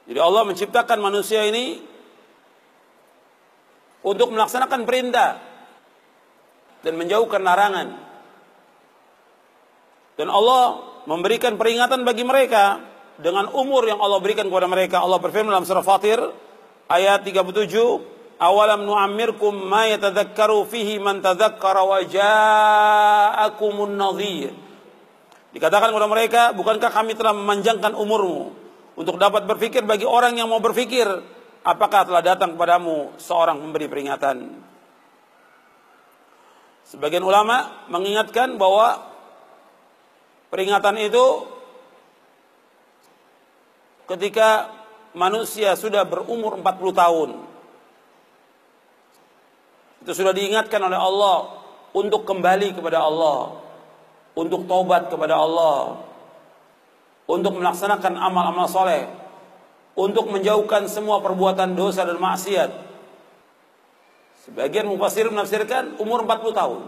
Jadi Allah menciptakan manusia ini untuk melaksanakan perintah dan menjauhkan larangan. Dan Allah memberikan peringatan bagi mereka dengan umur yang Allah berikan kepada mereka. Allah berfirman dalam surah Fatir ayat 37, "Awalam nu'ammirkum ma yatadzakkaru fihi man tadzakkara wa ja'akumun nadhir." Dikatakan kepada mereka, bukankah kami telah memanjangkan umurmu untuk dapat berfikir bagi orang yang mau berfikir? Apakah telah datang kepadamu seorang pemberi peringatan? Sebagian ulama mengingatkan bahwa peringatan itu ketika manusia sudah berumur 40 tahun. Itu sudah diingatkan oleh Allah untuk kembali kepada Allah, untuk taubat kepada Allah, untuk melaksanakan amal-amal soleh, untuk menjauhkan semua perbuatan dosa dan maksiat. Sebagian mufassir menafsirkan umur 40 tahun.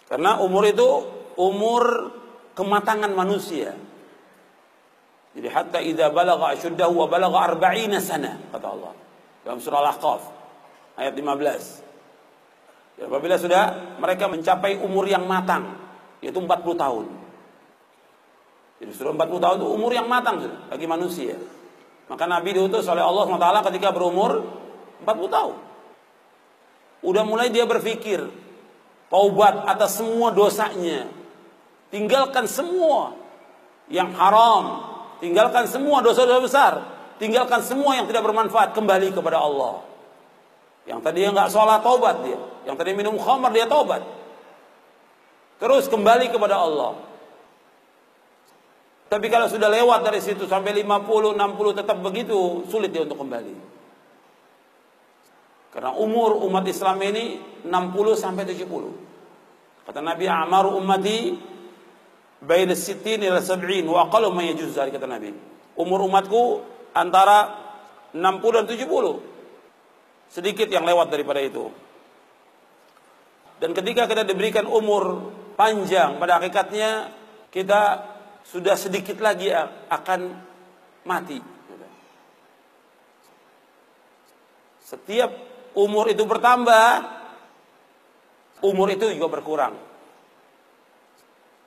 Karena umur itu umur kematangan manusia. Jadi hatta idza balagha ashuddahu wa balagha 40 sana, kata Allah dalam surah Al-Ahqaf ayat 15. Ya, apabila sudah mereka mencapai umur yang matang, yaitu 40 tahun. Jadi sudah 40 tahun itu umur yang matang sudah bagi manusia. Maka Nabi diutus oleh Allah SWT ketika berumur 40 tahun. Udah mulai dia berpikir taubat atas semua dosanya, tinggalkan semua yang haram, tinggalkan semua dosa-dosa besar, tinggalkan semua yang tidak bermanfaat, kembali kepada Allah. Yang tadinya nggak sholat, taubat dia. Yang tadi minum khamar, dia taubat. Terus kembali kepada Allah. Tapi kalau sudah lewat dari situ sampai 50, 60 tetap begitu, sulit dia untuk kembali. Karena umur umat Islam ini 60 sampai 70. Kata Nabi, "A'maru ummati baina as-sittin ila 70 wa aqallu ma yajuz," kata Nabi. Umur umatku antara 60 dan 70. Sedikit yang lewat daripada itu. Dan ketika kita diberikan umur panjang, pada hakikatnya kita sudah sedikit lagi akan mati. Setiap umur itu bertambah, umur itu juga berkurang.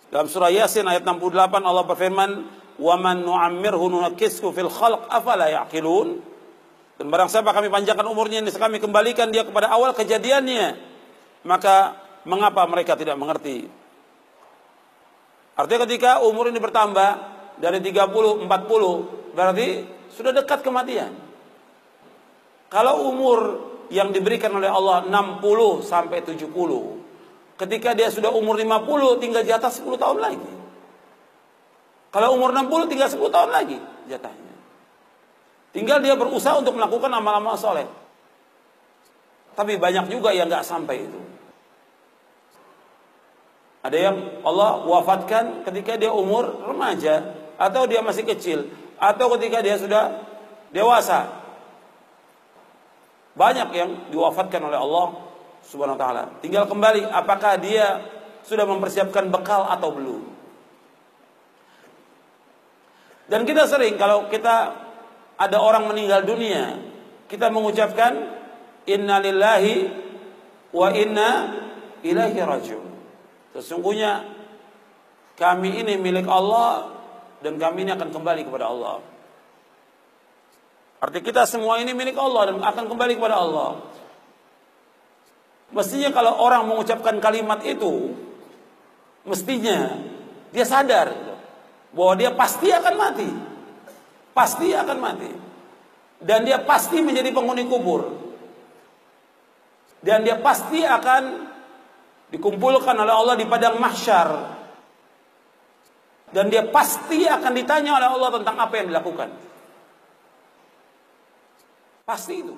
Dalam surah Yasin ayat 68 Allah berfirman, "Wa man nu'ammirhu nunakkishu fil khalq afala ya'qilun." Dan barang siapa kami panjangkan umurnya, ini kami kembalikan dia kepada awal kejadiannya, maka mengapa mereka tidak mengerti? Artinya ketika umur ini bertambah dari 30, 40, berarti sudah dekat kematian. Kalau umur yang diberikan oleh Allah 60 sampai 70, ketika dia sudah umur 50, tinggal jatah 10 tahun lagi. Kalau umur 60, tinggal 10 tahun lagi jatahnya. Tinggal dia berusaha untuk melakukan amal-amal soleh. Tapi banyak juga yang nggak sampai itu. Ada yang Allah wafatkan ketika dia umur remaja, atau dia masih kecil, atau ketika dia sudah dewasa. Banyak yang diwafatkan oleh Allah Subhanahu wa taala. Tinggal kembali apakah dia sudah mempersiapkan bekal atau belum. Dan kita sering kalau kita ada orang meninggal dunia, kita mengucapkan inna lillahi wa inna ilaihi raji'un. Sesungguhnya kami ini milik Allah dan kami ini akan kembali kepada Allah. Arti kita semua ini milik Allah dan akan kembali kepada Allah. Mestinya kalau orang mengucapkan kalimat itu, mestinya dia sadar bahwa dia pasti akan mati. Pasti akan mati. Dan dia pasti menjadi penghuni kubur. Dan dia pasti akan dikumpulkan oleh Allah di padang mahsyar. Dan dia pasti akan ditanya oleh Allah tentang apa yang dilakukan. Pasti itu.